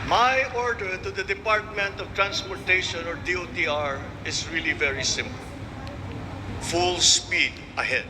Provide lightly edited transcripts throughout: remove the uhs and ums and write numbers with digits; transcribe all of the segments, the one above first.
My order to the Department of Transportation, or DOTR, is really very simple. Full speed ahead.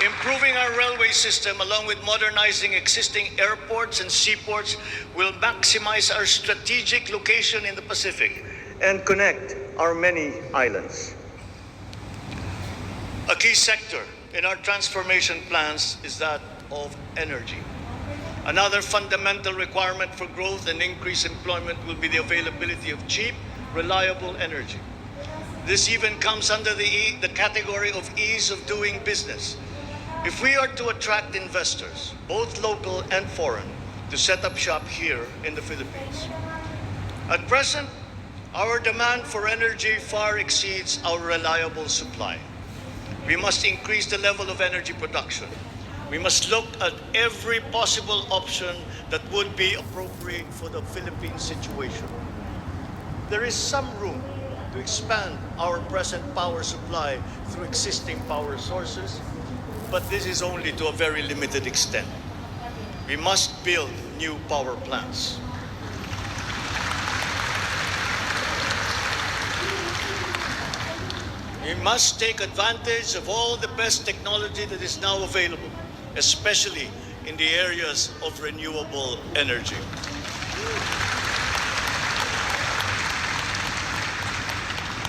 Improving our railway system, along with modernizing existing airports and seaports, will maximize our strategic location in the Pacific and connect our many islands. A key sector in our transformation plans is that of energy. Another fundamental requirement for growth and increased employment will be the availability of cheap, reliable energy. This even comes under the category of ease of doing business. If we are to attract investors, both local and foreign, to set up shop here in the Philippines. At present, our demand for energy far exceeds our reliable supply. We must increase the level of energy production. We must look at every possible option that would be appropriate for the Philippine situation. There is some room to expand our present power supply through existing power sources, but this is only to a very limited extent. We must build new power plants. We must take advantage of all the best technology that is now available, especially in the areas of renewable energy.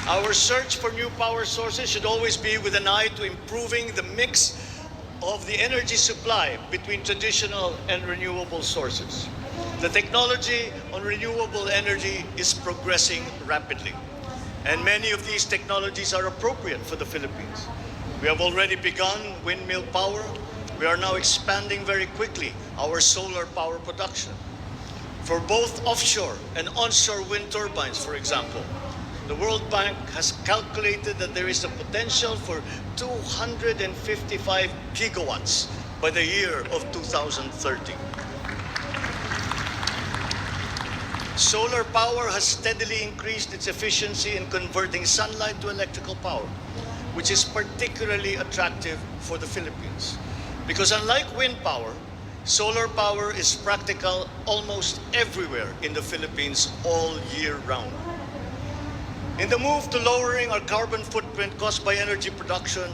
Our search for new power sources should always be with an eye to improving the mix of the energy supply between traditional and renewable sources. The technology on renewable energy is progressing rapidly, and many of these technologies are appropriate for the Philippines. We have already begun windmill power. We are now expanding very quickly our solar power production. For both offshore and onshore wind turbines, for example, the World Bank has calculated that there is a potential for 255 gigawatts by the year of 2030. Solar power has steadily increased its efficiency in converting sunlight to electrical power, which is particularly attractive for the Philippines. Because unlike wind power, solar power is practical almost everywhere in the Philippines all year round. In the move to lowering our carbon footprint caused by energy production,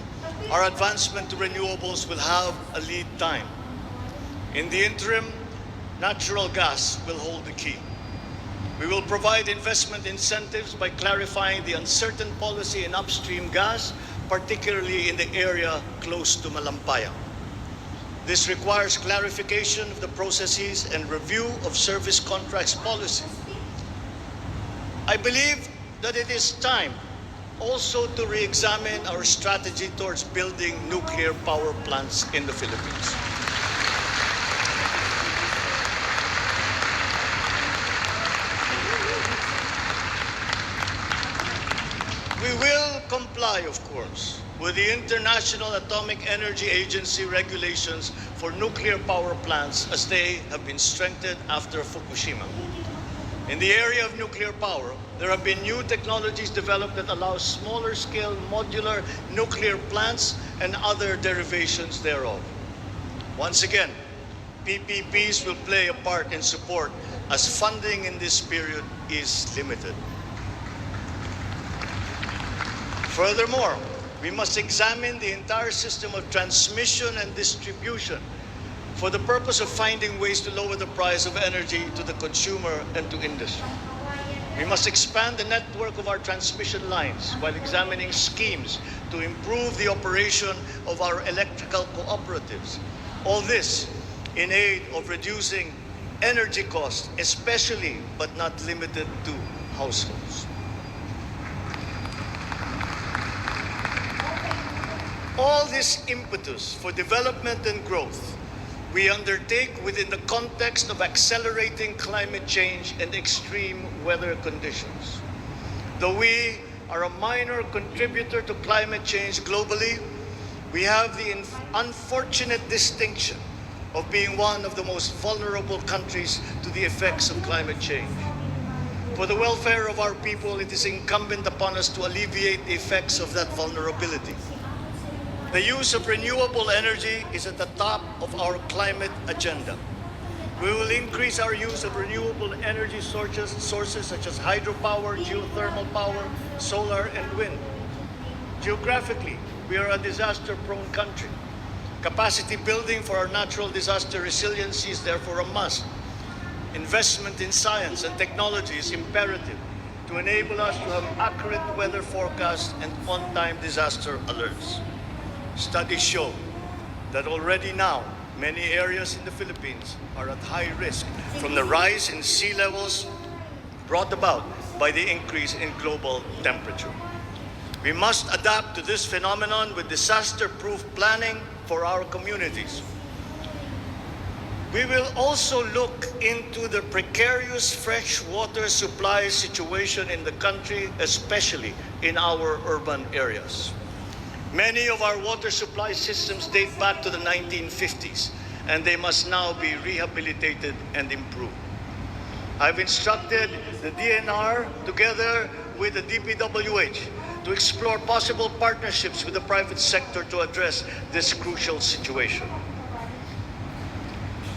our advancement to renewables will have a lead time. In the interim, natural gas will hold the key. We will provide investment incentives by clarifying the uncertain policy in upstream gas, particularly in the area close to Malampayang. This requires clarification of the processes and review of service contracts policy. I believe that it is time also to re-examine our strategy towards building nuclear power plants in the Philippines. We will comply, of course, with the International Atomic Energy Agency regulations for nuclear power plants as they have been strengthened after Fukushima. In the area of nuclear power, there have been new technologies developed that allow smaller scale modular nuclear plants and other derivations thereof. Once again, PPPs will play a part in support as funding in this period is limited. Furthermore, we must examine the entire system of transmission and distribution for the purpose of finding ways to lower the price of energy to the consumer and to industry. We must expand the network of our transmission lines while examining schemes to improve the operation of our electrical cooperatives. All this in aid of reducing energy costs, especially but not limited to households. All this impetus for development and growth we undertake within the context of accelerating climate change and extreme weather conditions. Though we are a minor contributor to climate change globally, we have the unfortunate distinction of being one of the most vulnerable countries to the effects of climate change. For the welfare of our people, it is incumbent upon us to alleviate the effects of that vulnerability. The use of renewable energy is at the top of our climate agenda. We will increase our use of renewable energy sources such as hydropower, geothermal power, solar, and wind. Geographically, we are a disaster-prone country. Capacity building for our natural disaster resiliency is therefore a must. Investment in science and technology is imperative to enable us to have accurate weather forecasts and on-time disaster alerts. Studies show that already now, many areas in the Philippines are at high risk from the rise in sea levels brought about by the increase in global temperature. We must adapt to this phenomenon with disaster-proof planning for our communities. We will also look into the precarious freshwater supply situation in the country, especially in our urban areas. Many of our water supply systems date back to the 1950s, and they must now be rehabilitated and improved. I've instructed the DNR together with the DPWH to explore possible partnerships with the private sector to address this crucial situation.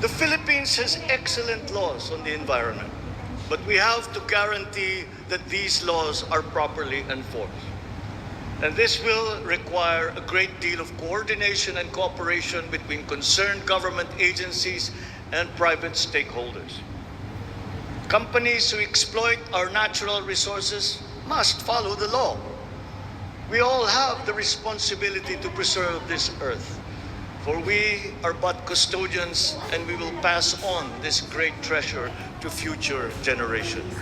The Philippines has excellent laws on the environment, but we have to guarantee that these laws are properly enforced. And this will require a great deal of coordination and cooperation between concerned government agencies and private stakeholders. Companies who exploit our natural resources must follow the law. We all have the responsibility to preserve this earth, for we are but custodians and we will pass on this great treasure to future generations.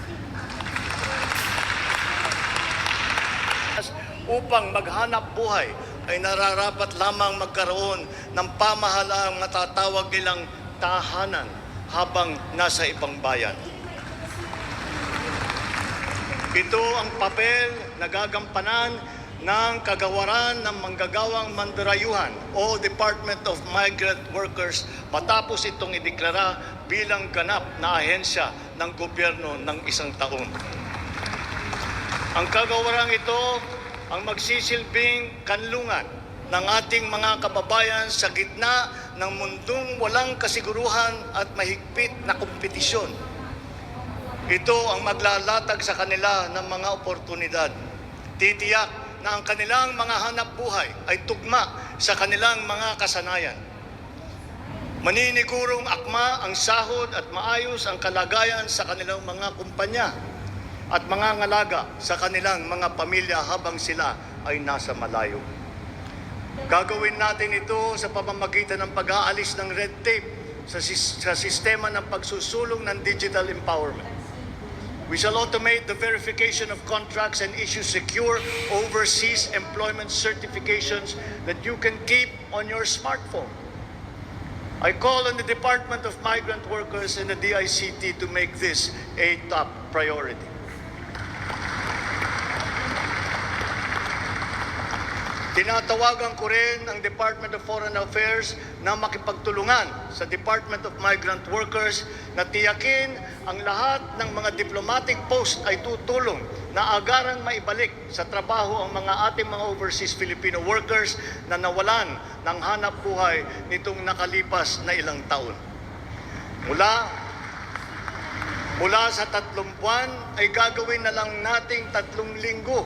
Upang maghanap buhay ay nararapat lamang magkaroon ng pamahalaang matatawag nilang tahanan habang nasa ibang bayan. Ito ang papel na gagampanan ng kagawaran ng manggagawang mandarayuhan o Department of Migrant Workers matapos itong ideklara bilang ganap na ahensya ng gobyerno ng isang taon. Ang kagawarang ito ang magsisilbing kanlungan ng ating mga kababayan sa gitna ng mundong walang kasiguruhan at mahigpit na kompetisyon. Ito ang maglalatag sa kanila ng mga oportunidad. Titiyak na ang kanilang mga hanap buhay ay tugma sa kanilang mga kasanayan. Maninigurong akma ang sahod at maayos ang kalagayan sa kanilang mga kumpanya at mga ngalaga sa kanilang mga pamilya habang sila ay nasa malayo. Gagawin natin ito sa pamamagitan ng pag-aalis ng red tape sa sistema ng pagsusulong ng digital empowerment. We shall automate the verification of contracts and issue secure overseas employment certifications that you can keep on your smartphone. I call on the Department of Migrant Workers and the DICT to make this a top priority. Tinatawagan ko rin ang Department of Foreign Affairs na makipagtulungan sa Department of Migrant Workers na tiyakin ang lahat ng mga diplomatic post ay tutulong na agarang maibalik sa trabaho ang mga ating mga overseas Filipino workers na nawalan ng hanap buhay nitong nakalipas na ilang taon. Mula sa 3 buwan ay gagawin na lang nating 3 linggo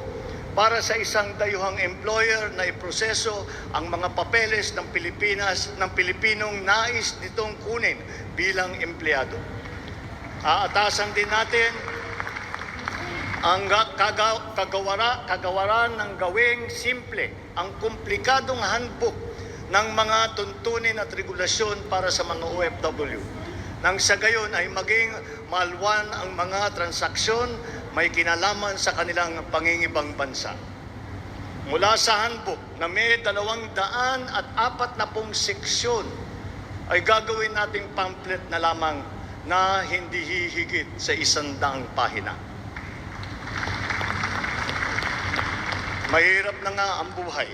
para sa isang dayuhang employer na iproseso ang mga papeles ng Pilipinas ng Pilipinong nais nitong kunin bilang empleyado. Aatasan din natin ang kagawaran ng gawing simple ang komplikadong handbook ng mga tuntunin at regulasyon para sa mga OFW. Nang sa gayon ay maging malwan ang mga transaksyon may kinalaman sa kanilang pangingibang bansa. Mula sa handbook na may 240 seksyon ay gagawin nating pamphlet na lamang na hindi hihigit sa 100 pahina. Mahirap na nga ang buhay.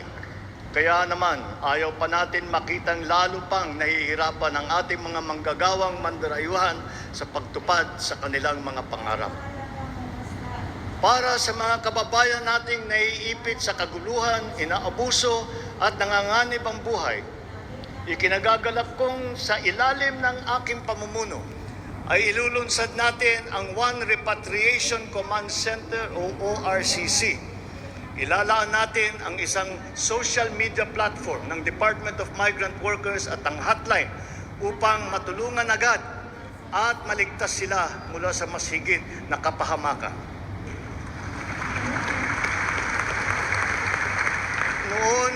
Kaya naman, ayaw pa natin makitang lalo pang nahihirapan ang ating mga manggagawang mandarayuhan sa pagtupad sa kanilang mga pangarap. Para sa mga kababayan nating naiipit sa kaguluhan, inaabuso at nanganganib ang buhay, ikinagagalak kong sa ilalim ng aking pamumuno ay ilulunsad natin ang One Repatriation Command Center o ORCC. Ilalaan natin ang isang social media platform ng Department of Migrant Workers at ang hotline upang matulungan agad at maligtas sila mula sa mas higit na kapahamakan. Noon,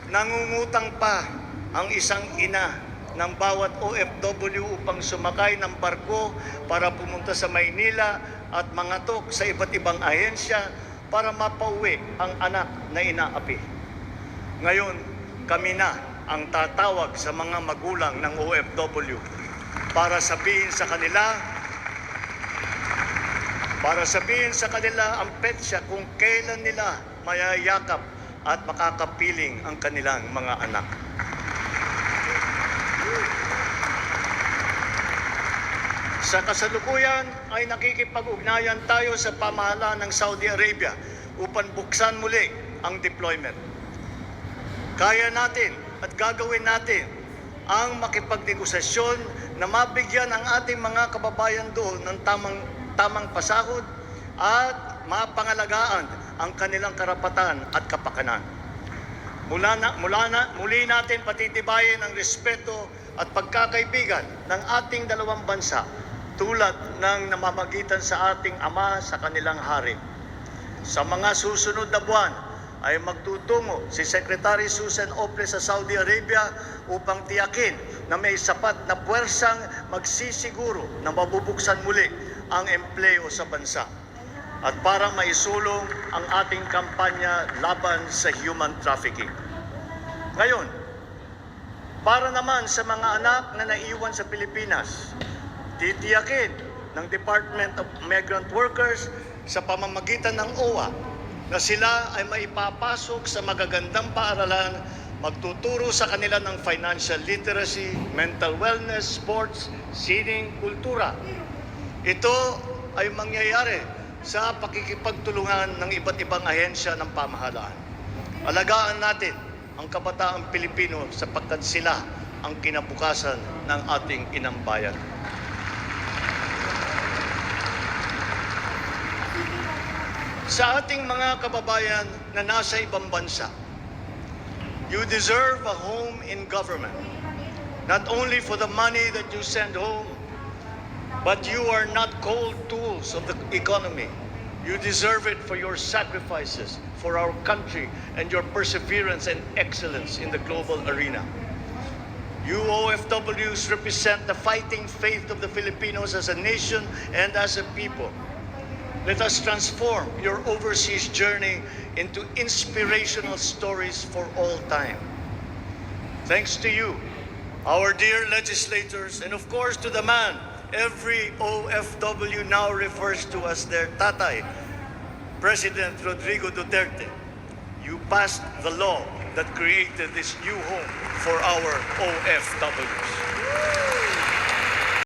nangungutang pa ang isang ina ng bawat OFW upang sumakay ng barko para pumunta sa Maynila at mangatok sa iba't ibang ahensya para mapauwi ang anak na inaapi. Ngayon, kami na ang tatawag sa mga magulang ng OFW para sabihin sa kanila ang petsa kung kailan nila mayayakap at makakapiling ang kanilang mga anak. Sa kasalukuyan ay nakikipag-ugnayan tayo sa pamahalaan ng Saudi Arabia upang buksan muli ang deployment. Kaya natin at gagawin natin ang makipagnegosasyon na mabigyan ang ating mga kababayan doon ng tamang pasahod at mapangalagaan ang kanilang karapatan at kapakanan. Muli natin patitibayin ang respeto at pagkakaibigan ng ating dalawang bansa tulad ng namamagitan sa ating ama sa kanilang hari. Sa mga susunod na buwan ay magtutungo si Secretary Susan Ople sa Saudi Arabia upang tiyakin na may sapat na puwersang magsisiguro na mabubuksan muli ang empleo sa bansa at para maisulong ang ating kampanya laban sa human trafficking. Ngayon, para naman sa mga anak na naiwan sa Pilipinas, titiyakin ng Department of Migrant Workers sa pamamagitan ng OWA na sila ay maipapasok sa magagandang paaralan, magtuturo sa kanila ng financial literacy, mental wellness, sports, sining, kultura. Ito ay mangyayari sa pakikipagtulungan ng iba't ibang ahensya ng pamahalaan. Alagaan natin ang kabataang Pilipino sapagkat sila ang kinabukasan ng ating inang bayan. Sa ating mga kababayan na nasa ibang bansa, you deserve a home in government, not only for the money that you send home, but you are not cold tools of the economy. You deserve it for your sacrifices for our country and your perseverance and excellence in the global arena. You OFWs represent the fighting faith of the Filipinos as a nation and as a people. Let us transform your overseas journey into inspirational stories for all time. Thanks to you, our dear legislators, and of course to the man every OFW now refers to as their tatay, President Rodrigo Duterte. You passed the law that created this new home for our OFWs.